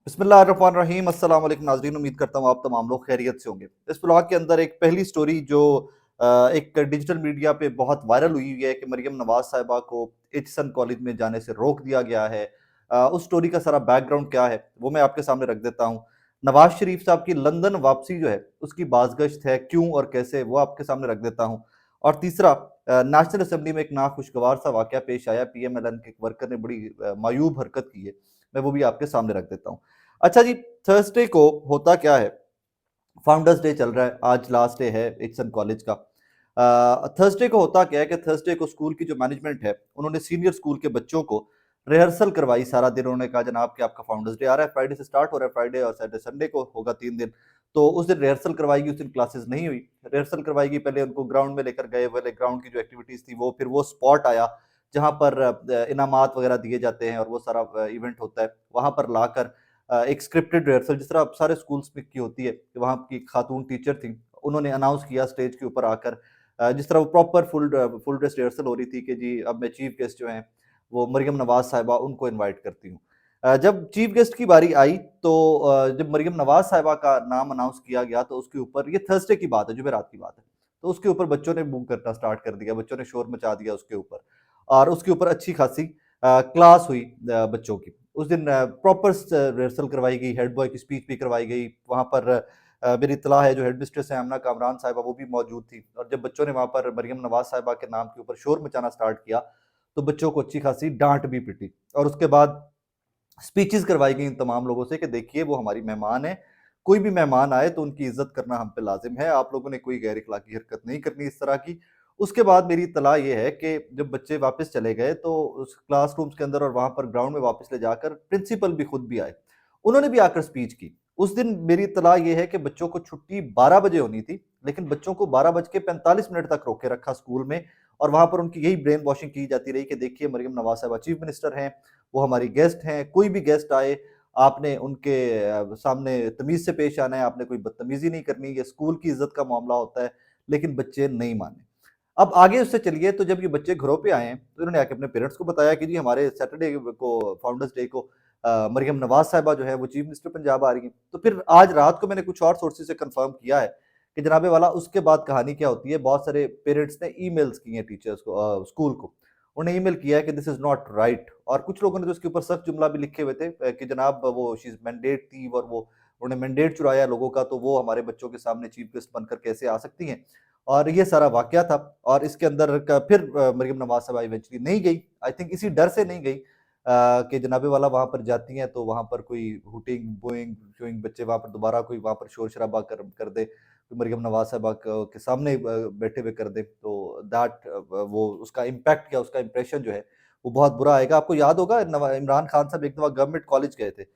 बिस्मिल्लाहिर्रहमानिर्रहीम। अस्सलाम वालेकुम नाज़रीन, उम्मीद करता हूँ आप तमाम लोग खैरियत से होंगे। इस ब्लॉग के अंदर एक पहली स्टोरी जो एक डिजिटल मीडिया पे बहुत वायरल हुई हुई है कि मरियम नवाज साहिबा को एचिसन कॉलेज में जाने से रोक दिया गया है। उस स्टोरी का सारा बैकग्राउंड क्या है वो मैं आपके सामने रख देता हूँ। नवाज शरीफ साहब की लंदन वापसी जो है उसकी बाज़गश्त है, क्यों और कैसे, वो आपके सामने रख देता हूँ। और तीसरा, नेशनल असेंबली में एक नाखुशगवार सा वाकया पेश आया, पीएमएलएन के एक वर्कर ने बड़ी मायूब हरकत की है, मैं वो भी आपके सामने रख देता हूँ। अच्छा जी, थर्सडे को होता क्या है? फाउंडर्स डे चल रहा है, आज लास्ट डे है एचसन कॉलेज का। थर्सडे को होता क्या है कि थर्सडे को स्कूल की जो मैनेजमेंट है उन्होंने सीनियर स्कूल के बच्चों को रिहर्सल करवाई सारा दिन। उन्होंने कहा जनाब कि आपका फाउंडर्स डे आ रहा है, फ्राइडे से स्टार्ट हो रहा है, फ्राइडे और सैटरडे संडे को होगा 3 दिन। तो उस दिन रिहर्सल करवाएगी, उस दिन क्लासेस नहीं हुई। रिहर्सल करवाएगी, पहले उनको ग्राउंड में लेकर गए, पहले ग्राउंड की जो एक्टिविटीज थी वो, फिर वो स्पॉट आया जहाँ पर इनामात वगैरह दिए जाते हैं और वो सारा इवेंट होता है, वहां पर लाकर एक स्क्रिप्टेड रिहर्सल जिस तरह अब सारे स्कूल्स में की होती है कि वहाँ की खातून टीचर थी, उन्होंने अनाउंस किया स्टेज के ऊपर आकर, जिस तरह वो प्रॉपर फुल ड्रेस रिहर्सल हो रही थी कि जी अब मैं चीफ गेस्ट जो हैं वो मरियम नवाज साहिबा उनको इनवाइट करती हूँ। जब चीफ गेस्ट की बारी आई तो जब मरियम नवाज साहिबा का नाम अनाउंस किया गया तो उसके ऊपर, ये थर्सडे की बात है, जुमेरात की बात है, तो उसके ऊपर बच्चों ने बूम करना स्टार्ट कर दिया, बच्चों ने शोर मचा दिया उसके ऊपर। और उसके ऊपर अच्छी खासी क्लास हुई बच्चों की। उस दिन प्रॉपर रिहर्सल करवाई गई, हेड बॉय की स्पीच भी करवाई गई। वहाँ पर मेरी इत्तला है जो हेड मिस्ट्रेस है आमना कामरान साहिबा वो भी मौजूद थी। और जब बच्चों ने वहाँ पर मरियम नवाज साहिबा के नाम के ऊपर शोर मचाना स्टार्ट किया तो बच्चों को अच्छी खासी डांट भी पिटी। और उसके बाद स्पीचेस करवाई गई इन तमाम लोगों से कि देखिए वो हमारी मेहमान है, कोई भी मेहमान आए तो उनकी इज्जत करना हम पे लाजिम है, आप लोगों ने कोई गैर इखलाकी हरकत नहीं करनी इस तरह की। उसके बाद मेरी इत्तला ये है कि जब बच्चे वापस चले गए तो उस क्लासरूम्स के अंदर और वहां पर ग्राउंड में वापस ले जाकर प्रिंसिपल भी खुद भी आए, उन्होंने भी आकर स्पीच की। उस दिन मेरी इत्तला ये है कि बच्चों को छुट्टी 12 बजे होनी थी, लेकिन बच्चों को 12 बज के 45 मिनट तक रोके रखा स्कूल में। और वहां पर उनकी यही ब्रेन वॉशिंग की जाती रही कि देखिए मरियम नवाज साहबा चीफ मिनिस्टर हैं, वो हमारी गेस्ट हैं, कोई भी गेस्ट आए आपने उनके सामने तमीज से पेश आना है, आपने कोई बदतमीजी नहीं करनी, ये स्कूल की इज्जत का मामला होता है। लेकिन बच्चे नहीं माने। अब आगे उससे चलिए, तो जब ये बच्चे घरों पे आए हैं तो इन्होंने आके अपने पेरेंट्स को बताया कि जी हमारे सैटरडे को, फाउंडर्स डे को, मरियम नवाज साहिबा जो है वो चीफ मिनिस्टर पंजाब आ रही है। तो फिर आज रात को मैंने कुछ और सोर्सेज से कंफर्म किया है कि जनाबे वाला उसके बाद कहानी क्या होती है, बहुत सारे पेरेंट्स ने ईमेल्स किए हैं टीचर्स को, स्कूल को, उन्हें ईमेल किया है कि दिस इज नॉट राइट। और कुछ लोगों ने तो उसके ऊपर सख्त जुमला भी लिखे हुए थे कि जनाब वो शी इज मैंडेट थी और वो उन्होंने मैंडेट चुराया लोगों का, तो वो हमारे बच्चों के सामने चीफ गेस्ट बनकर कैसे आ सकती हैं। और ये सारा वाकया था। और इसके अंदर का फिर मरियम नवाज साहबा इवेंचुअली नहीं गई, आई थिंक इसी डर से नहीं गई कि जनाबे वाला वहां पर जाती हैं तो वहां पर कोई हुटिंग बोइंग शोइंग बच्चे वहां पर दोबारा कोई वहां पर शोर शराबा कर दे, कोई मरियम नवाज साहबा के सामने बैठे हुए कर दे, तो दैट वो उसका इम्पैक्ट या उसका इंप्रेशन जो है वो बहुत बुरा आएगा। आपको याद होगा इमरान खान साहब एक दफा गवर्नमेंट कॉलेज गए थे,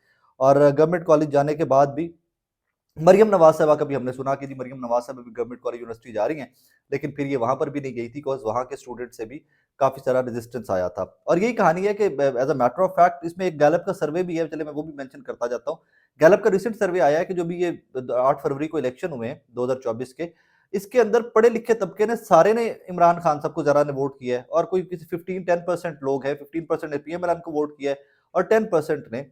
और गवर्नमेंट कॉलेज जाने के बाद भी मरियम नवाज साहबा का भी हमने सुना कि जी मरियम नवाज साहबा भी गवर्नमेंट कॉलेज यूनिवर्सिटी जा रही हैं, लेकिन फिर ये वहां पर भी नहीं गई थी बिकॉज वहां के स्टूडेंट से भी काफी सारा रेजिस्टेंस आया था। और यही कहानी है कि as a matter of fact इसमें एक गैलप का सर्वे भी है, चले मैं वो भी मेंशन करता जाता हूँ। गैलप का रिसेंट सर्वे आया है कि जो भी ये 8 फरवरी को इलेक्शन हुए हैं 2024 के, इसके अंदर पढ़े लिखे तबके ने सारे ने इमरान खान साहब को जरा ने वोट किया है, और कोई किसी 15-10% लोग हैं, 15% ने पीएमएलएन को वोट किया है और 10% ने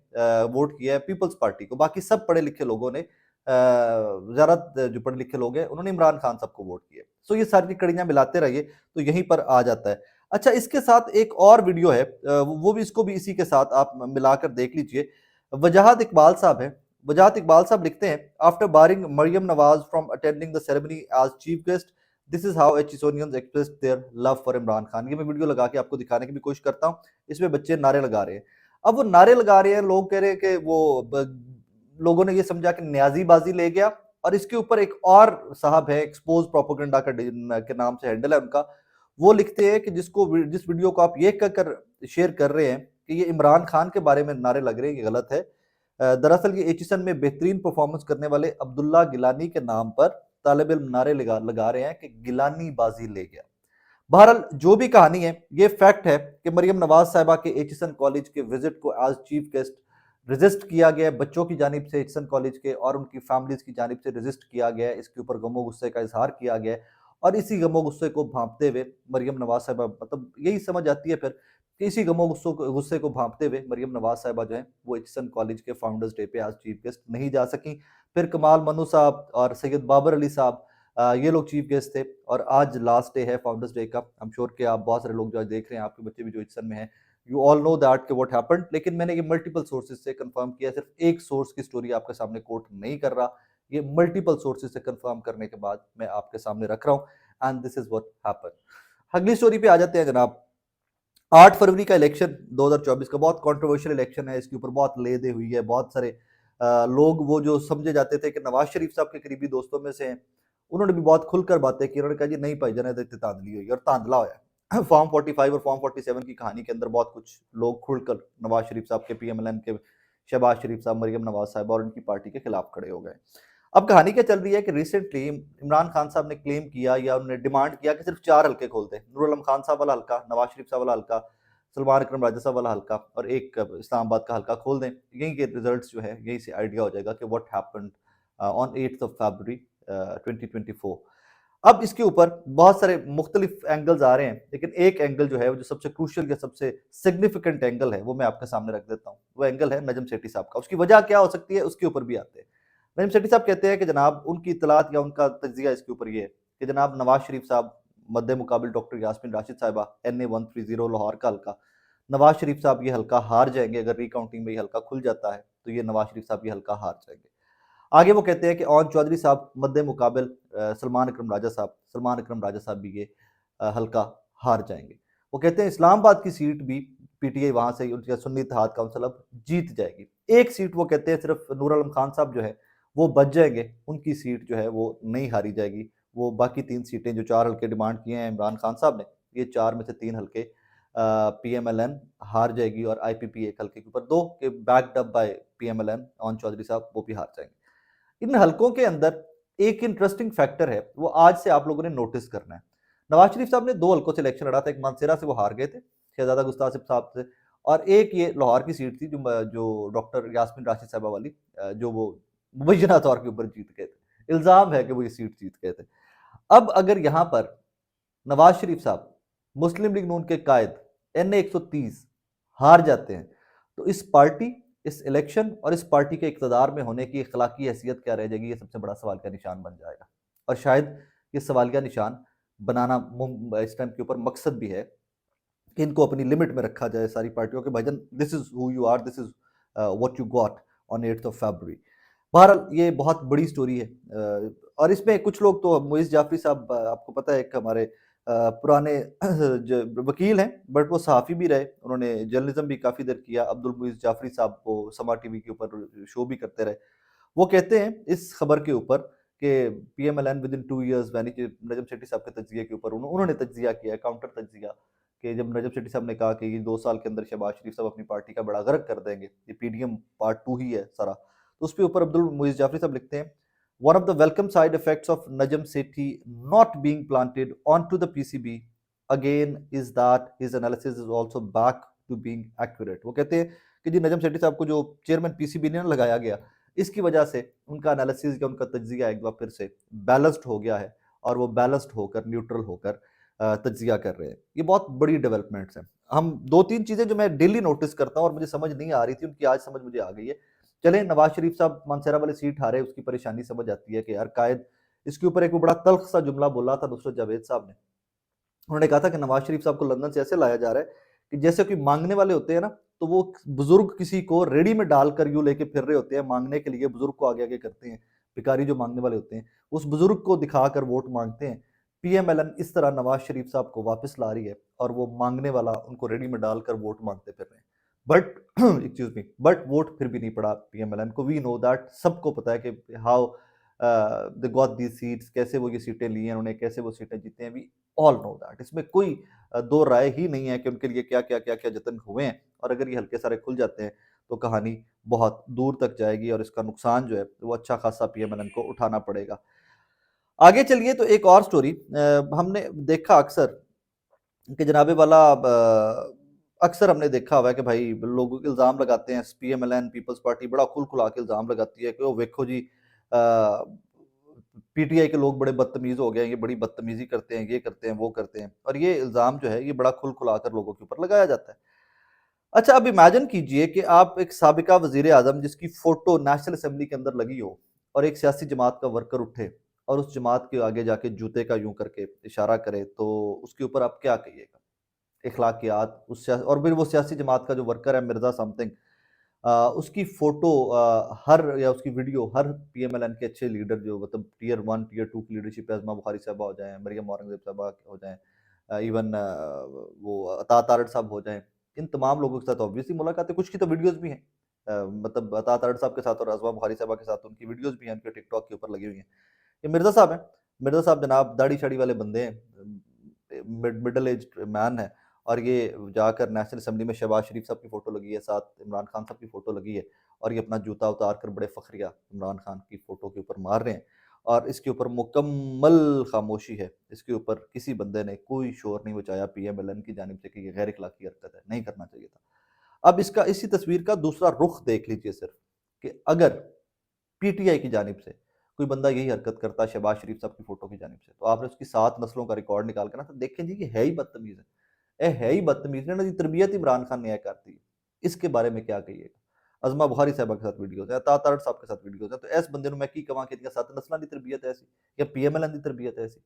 वोट किया है पीपल्स पार्टी को। बाकी सब पढ़े लिखे लोगों ने, ज्यादा जो पढ़े लिखे लोग हैं उन्होंने इमरान खान साहब को वोट किए। सो ये सारी कड़ियां मिलाते रहिए तो यहीं पर आ जाता है। अच्छा, इसके साथ एक और वीडियो है, वो भी, इसको भी इसी के साथ आप मिलाकर देख लीजिए। वजाहत इकबाल साहब हैं, वजाहत इकबाल साहब लिखते हैं, after barring Maryam Nawaz from attending the ceremony as chief guest, this is how Aitchisonians express their love for Imran Khan. ये मैं वीडियो लगा के आपको दिखाने की भी कोशिश करता हूँ। इसमें बच्चे नारे लगा रहे हैं। अब वो नारे लगा रहे हैं, लोग कह रहे हैं कि वो लोगों ने ये समझा कि न्याजीबाजी ले गया। और इसके ऊपर एक और साहब है, एक्सपोज प्रोपोगंडा का के नाम से हैंडल है उनका, वो लिखते हैं कि जिस वीडियो को आप ये कहकर शेयर कर रहे हैं कि ये इमरान खान के बारे में नारे लग रहे हैं, ये गलत है। दरअसल ये एचिसन में बेहतरीन परफॉर्मेंस करने वाले अब्दुल्ला गिलानी के नाम पर तालिब इल्म नारे लगा लगा रहे हैं कि गिलानी बाजी ले गया। बहरहाल जो भी कहानी है, ये फैक्ट है कि मरियम नवाज साहिबा के एचिसन कॉलेज के विजिट को एज चीफ गेस्ट रजिस्ट किया गया है, बच्चों की जानिब से एचिसन कॉलेज के और उनकी फैमिलीज की जानिब से रजिस्ट किया गया है, इसके ऊपर गमो गुस्से का इजहार किया गया है। और इसी गमो गुस्से को भांपते हुए मरियम नवाज साहिबा, मतलब यही समझ आती है फिर कि इसी गमो गुस्से को भांपते हुए मरियम नवाज साहिबा जो है वो एचएसएन कॉलेज के फाउंडर्स डे पे आज चीफ गेस्ट नहीं जा सकी। फिर कमाल मनु साहब और सैयद बाबर अली साहब, ये लोग चीफ गेस्ट थे। और आज लास्ट डे है फाउंडर्स डे का। आई एम श्योर कि आप बहुत सारे लोग जो आज देख रहे हैं, आपके बच्चे भी जो एचएसएन में हैं, यू ऑल नो दैट कि व्हाट हैपेंड। लेकिन मैंने ये मल्टीपल सोर्सेज से कंफर्म किया, सिर्फ एक सोर्स की स्टोरी आपके सामने कोट नहीं कर रहा, ये मल्टीपल सोर्सेज से कंफर्म करने के बाद मैं आपके सामने रख रहा हूं, and this is what happened. अगली स्टोरी पे आ जाते हैं जनाब। 8 फरवरी का इलेक्शन 2024 का बहुत कंट्रोवर्शियल इलेक्शन है। इसके ऊपर बहुत ले दे हुई है। बहुत सारे लोग वो जो समझे जाते थे कि नवाज शरीफ साहब के करीबी दोस्तों में से हैं, उन्होंने भी बहुत खुलकर बातें की। उन्होंने कहा जी नहीं भाई जान, धांधली हुई और धांधला होया। फॉर्म 45 और फॉर्म 47 की कहानी के अंदर बहुत कुछ लोग खुलकर नवाज शरीफ साहब के, पीएमएलएन के शहबाज शरीफ साहब, मरियम नवाज साहब और उनकी पार्टी के खिलाफ खड़े हो गए। अब कहानी क्या चल रही है कि रिसेंटली इमरान खान साहब ने क्लेम किया या उन्होंने डिमांड किया कि सिर्फ 4 हल्के खोलते हैं। नूर आलम खान साहब वाला हल्का, नवाज शरीफ साहब वाला हल्का, सलमान अकरम राजा साहब वाला हल्का और एक इस्लामाबाद का हल्का खोल दें। यहीं के रिजल्ट्स जो है यहीं से आइडिया हो जाएगा कि what happened on 8th of February 2024। अब इसके ऊपर बहुत सारे मुख्तलिफ एंगल्स आ रहे हैं, लेकिन एक एंगल जो है, जो सबसे क्रूशियल या सबसे सिग्निफिकेंट एंगल है, वो मैं आपके सामने रख देता हूँ। वो एंगल है नजम सेठी साहब का। उसकी वजह क्या हो सकती है, उसके ऊपर भी आते हैं। नईम सेठी साहब कहते हैं कि जनाब उनकी इतलात या उनका तज्जिया इसके ऊपर ये है कि जनाब नवाज शरीफ साहब मद्दे मुकाबिल डॉक्टर यास्मीन राशिद साहिबा NA 130 लाहौर का हल्का, नवाज शरीफ साहब ये हल्का हार जाएंगे। अगर रिकाउंटिंग में ये हल्का खुल जाता है तो ये नवाज शरीफ साहब ये हल्का हार जाएंगे। आगे वो कहते हैं कि ओन चौधरी साहब मद्दे मुकाबिल सलमान अकरम राजा साहब भी ये हल्का हार जाएंगे। वो कहते हैं इस्लामाबाद की सीट भी पीटीआई वहां से उनका सुन्नी इत्तेहाद काउंसिल अब जीत जाएगी। एक सीट वो कहते हैं सिर्फ नूर आलम खान साहब जो है वो बच जाएंगे, उनकी सीट जो है वो नहीं हारी जाएगी। वो बाकी 3 सीटें जो 4 हल्के डिमांड किए हैं इमरान खान साहब ने, ये 4 में से 3 हल्के पीएमएलएन हार जाएगी और आईपीपी एक हल्के के ऊपर 2 के backed up by PMLN own Chaudhry साहब वो भी हार जाएंगे। इन हलकों के अंदर एक इंटरेस्टिंग फैक्टर है, वो आज से आप लोगों ने नोटिस करना है। नवाज शरीफ साहब ने 2 हलकों से इलेक्शन लड़ा था। एक मानसेरा से वो हार गए थे शहजादा गुस्तासिफ साहब से, और एक ये लाहौर की सीट थी जो डॉक्टर यास्मीन राशिद साहबा वाली, जो वो मुबैना तौर के ऊपर जीत गए थे। इल्जाम है कि वो ये सीट जीत गए थे। अब अगर यहां पर नवाज शरीफ साहब मुस्लिम लीग नून के कायद NA 130 हार जाते हैं, तो इस पार्टी, इस इलेक्शन और इस पार्टी के इक़्तिदार में होने की अखलाकी हैसियत क्या रह जाएगी, ये सबसे बड़ा सवाल का निशान बन जाएगा। और शायद ये सवाल का निशान बनाना इस टाइम के ऊपर मकसद भी है कि इनको अपनी लिमिट में रखा जाए सारी पार्टियों के। भाईजान this is who you are, this is what you got on 8th of February। बहरहाल ये बहुत बड़ी स्टोरी है। और इसमें कुछ लोग तो, मुइज़ जाफरी साहब आपको पता है एक हमारे पुराने वकील हैं, बट वो सहाफ़ी भी रहे, उन्होंने जर्नलिज्म भी काफ़ी देर किया। अब्दुल मुइज़ जाफरी साहब वो समा टीवी के ऊपर शो भी करते रहे। वो कहते हैं इस खबर के ऊपर कि पीएमएलएन विद इन 2 years, यानी कि नजम सेठी साहब के तज्जिए के ऊपर उन्होंने तज्जिया किया है, काउंटर तज्जिया, कि जब नजम सेठी साहब ने कहा कि ये 2 साल के अंदर शहबाज शरीफ साहब अपनी पार्टी का बड़ा गर्क कर देंगे, ये पीडीएम पार्ट 2 ही है सारा। तो उसके ऊपर अब्दुल मुइज़ जाफरी साहब लिखते हैं, one of the welcome side effects of Najam Sethi not being planted onto the PCB again is that his analysis is also back to being accurate. वो कहते हैं कि जी नजम सेठी साहब को जो चेयरमैन पीसीबी ने लगाया गया, इसकी वजह से उनका एनालिसिस या उनका तज्जिया एक बार फिर से बैलेंस्ड हो गया है, और वो बैलेंस्ड होकर, न्यूट्रल होकर तज्जिया कर रहे हैं। ये बहुत बड़ी डेवलपमेंट्स हैं। हम 2-3 चीज़ें जो मैं डेली नोटिस करता हूँ और मुझे समझ नहीं आ रही थी, उनकी आज समझ मुझे आ गई है। चलें, नवाज शरीफ साहब मानसेरा वाली सीट हारे, उसकी परेशानी समझ आती है कि यार कायद, इसके ऊपर एक वो बड़ा तल्ख सा जुमला बोला था नुसरत जावेद साहब ने। उन्होंने कहा था कि नवाज शरीफ साहब को लंदन से ऐसे लाया जा रहा है कि जैसे कोई मांगने वाले होते हैं ना, तो वो बुजुर्ग किसी को रेडी में डालकर यूं लेके फिर रहे होते हैं मांगने के लिए, बुजुर्ग को आगे आगे करते हैं। भिखारी जो मांगने वाले होते हैं, उस बुजुर्ग को दिखाकर वोट मांगते हैं। पीएमएलएन इस तरह नवाज शरीफ साहब को वापस ला रही है, और वो मांगने वाला उनको रेडी में डालकर वोट मांगते फिर रहे हैं। But excuse me, but vote फिर भी नहीं पड़ा पीएमएलएन को। वी नो दैट, सबको पता है कि how they got the seats, कैसे वो ये सीटें ली हैं उन्होंने, कैसे वो सीटें जीते हैं। We all know that. इसमें कोई दो राय ही नहीं है कि उनके लिए क्या क्या क्या क्या जतन हुए हैं। और अगर ये हल्के सारे खुल जाते हैं तो कहानी बहुत दूर तक जाएगी, और इसका नुकसान जो है वो अच्छा खासा पीएमएलएन को उठाना पड़ेगा। आगे चलिए तो एक और स्टोरी हमने देखा अक्सर कि जनाबे वाला, अक्सर हमने देखा हुआ है कि भाई लोग इल्ज़ाम लगाते हैं, पीएमएलएन पीपल्स पार्टी बड़ा खुल खुला के इल्ज़ाम लगाती है कि वो देखो जी पीटीआई के लोग बड़े बदतमीज़ हो गए हैं, ये बड़ी बदतमीज़ी करते हैं, ये करते हैं, वो करते हैं। और ये इल्ज़ाम जो है ये बड़ा खुल खुला कर लोगों के ऊपर लगाया जाता है। अच्छा, अब इमेजिन कीजिए कि आप एक साबिका वज़ीर-ए-आज़म जिसकी फ़ोटो नेशनल असेंबली के अंदर लगी हो और एक सियासी जमात का वर्कर उठे और उस जमात के आगे जाके जूते का यूँ करके इशारा करे, तो उसके ऊपर आप क्या कहिएगा? इखलाकियात उस सिया और फिर वो सियासी जमात का जो वर्कर है मिर्ज़ा समथिंग, उसकी फ़ोटो हर या उसकी वीडियो हर पीएमएलएन के अच्छे लीडर जो मतलब टियर 1, टियर 2 की लीडरशिप है, अज़मा बुखारी साहिबा हो जाएँ, मरियम औरंगज़ेब साहिबा हो जाएँ, इवन वो अता तारड़ साहब हो जाएँ, इन तमाम लोगों के साथ ऑब्वियसली मुलाकातें, कुछ की तो वीडियोज़ भी हैं। मतलब अता तारड़ साहब के साथ और अज़मा बुखारी साहिबा के साथ उनकी वीडियोज़ भी हैं, उनके टिकटॉक के ऊपर लगी हुई हैं। ये मिर्ज़ा साहब हैं, मिर्ज़ा साहब जनाब दाढ़ी-शाड़ी वाले बंदे हैं, मिडल एज्ड मैन है और ये जाकर नेशनल असेंबली में शहबाज शरीफ साहब की फ़ोटो लगी है, साथ इमरान खान साहब की फ़ोटो लगी है और ये अपना जूता उतार कर बड़े फ़ख्रिया इमरान खान की फ़ोटो के ऊपर मार रहे हैं और इसके ऊपर मुकम्मल खामोशी है। इसके ऊपर किसी बंदे ने कोई शोर नहीं मचाया पीएमएलएन की जानिब से कि ये गैर अखलाकी हरकत है, नहीं करना चाहिए था। अब इसका इसी तस्वीर का दूसरा रुख देख लीजिए सिर्फ कि अगर पीटीआई की जानिब से कोई बंदा यही हरकत करता है शहबाज शरीफ साहब की फ़ोटो की जानिब से, तो आपने उसकी 7 नस्लों का रिकॉर्ड निकाल के ना तो देखें जी, ये है ही बदतमीज़ है। है ही बदतमीज़ ने तरबियत इमरान खान ने करती है। इसके बारे में क्या कहिएगा? अज़मा बुखारी साहिबा के साथ वीडियोज़ है, अता तारड़ साहब के साथ वीडियोज़ है, तो इस बंदे ਨੂੰ मैं की कवां कि ਇਹਦੀਆਂ 7 नस्लां दी तरबियत है ऐसी या पीएमएलएन दी तरबियत है ऐसी।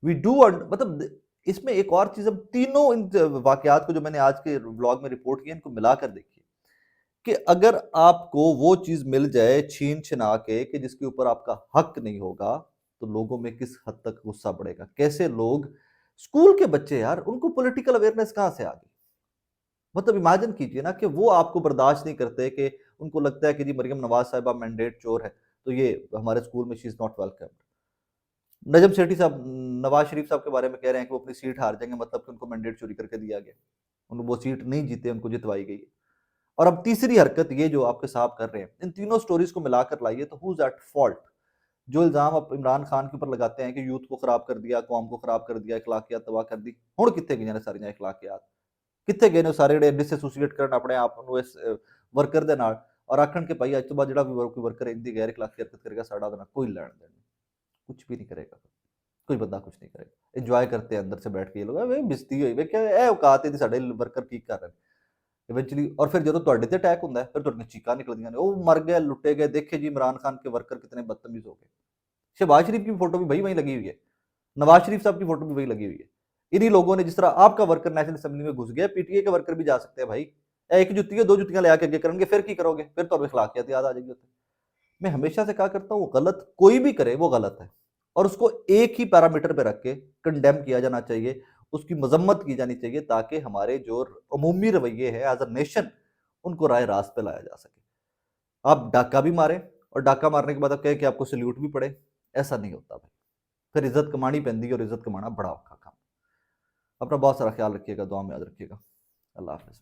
वी डू मतलब इसमें एक और चीज़, हम तीनों इन वाकयात को जो मैंने आज के व्लॉग में रिपोर्ट किया इनको मिलाकर देखिए कि अगर आपको वो चीज़ मिल जाए छीन-छिना के कि जिसके ऊपर आपका हक नहीं होगा, तो लोगों में किस हद तक गुस्सा बढ़ेगा। कैसे लोग स्कूल के बच्चे यार, उनको पॉलिटिकल अवेयरनेस कहाँ से आ गई? मतलब इमेजिन कीजिए ना कि वो आपको बर्दाश्त नहीं करते कि उनको लगता है कि जी मरियम नवाज़ साहिबा मैंडेट चोर है, तो ये हमारे स्कूल में she is not welcomed. Najam Sethi साहब नवाज़ शरीफ साहब के बारे में कह रहे हैं कि वो अपनी सीट हार जाएँगे, मतलब कि उनको मैंडेट चोरी करके दिया गया। वो सीट नहीं जीते, उनको जितवाई गई है। और अब तीसरी हरकत ये जो आपके साहब कर रहे हैं, इन तीनों स्टोरीज़ को मिलाकर लाइए तो हू इज़ एट फॉल्ट? जो इल्ज़ाम आप इमरान खान के ऊपर लगाते हैं कि यूथ को खराब कर दिया, कौम को खराब कर दिया, अखलाकियात तबाह कर दी, हुण कित्थे गईयां ने सारियां अखलाकियात? कित्थे गए ने सारे जिहड़े डिसएसोसीएट करन अपने आप नूं इस वर्कर दे नाल और आखण कि भाई अज तो बाद जिहड़ा भी कोई वर्कर इनदी गैर अखलाकी हरकत करेगा साडा ਉਹਦੇ ਨਾਲ कोई लेना देना नहीं, कुछ भी नहीं करेगा, कोई बंदा कुछ नहीं करेगा। एन्जॉय करते हैं अंदर से बैठ के ये लोग, वे बेइज्जती होई, वे क्या ਇਹ औकात ਇਹਦੀ ਸਾਡੇ वर्कर ਕੀ ਕਰ ਰਹੇ ਨੇ। ਇਵੈਂਚੁਅਲੀ और फिर ਜਦੋਂ ਤੁਹਾਡੇ ਤੇ ਅਟੈਕ ਹੁੰਦਾ ਹੈ, ਫਿਰ ਤੁਹਾਡੀਆਂ ਚੀਕਾਂ ਨਿਕਲਦੀਆਂ ਨੇ, ਉਹ ਮਰ गए, लुटे गए, देखे जी इमरान खान के वर्कर कितने बदतमीज हो गए। शहबाज शरीफ की फोटो भी भाई वहीं लगी हुई है, नवाज शरीफ साहब की फोटो भी वहीं लगी हुई है। इन्हीं लोगों ने, जिस तरह आपका वर्कर नेशनल असेंबली में घुस गया, पीटीए के वर्कर भी जा सकते हैं भाई। एक जुत्ती है, दो जुत्तियां ले आके अगे करेंगे, फिर की करोगे? फिर तो अखलाकियात याद आ जाएगी उत्थे। मैं हमेशा से कहा करता हूँ, गलत कोई भी करे वो गलत है और उसको एक ही पैरामीटर पे रख के कंडेम किया जाना चाहिए, उसकी मजम्मत की जानी चाहिए ताकि हमारे जो अमूमी रवैये है एज अ नेशन, उनको राय रास्त पे लाया जा सके। आप डाका भी मारें और डाका मारने के बाद आप कहें कि आपको सैल्यूट भी पड़े, ऐसा नहीं होता भाई। फिर इज्जत कमानी पैंदी है और इज्जत कमाना बड़ा औखा काम। अपना बहुत सारा ख्याल रखिएगा, दुआ में याद रखिएगा। अल्लाह हाफ़िज़।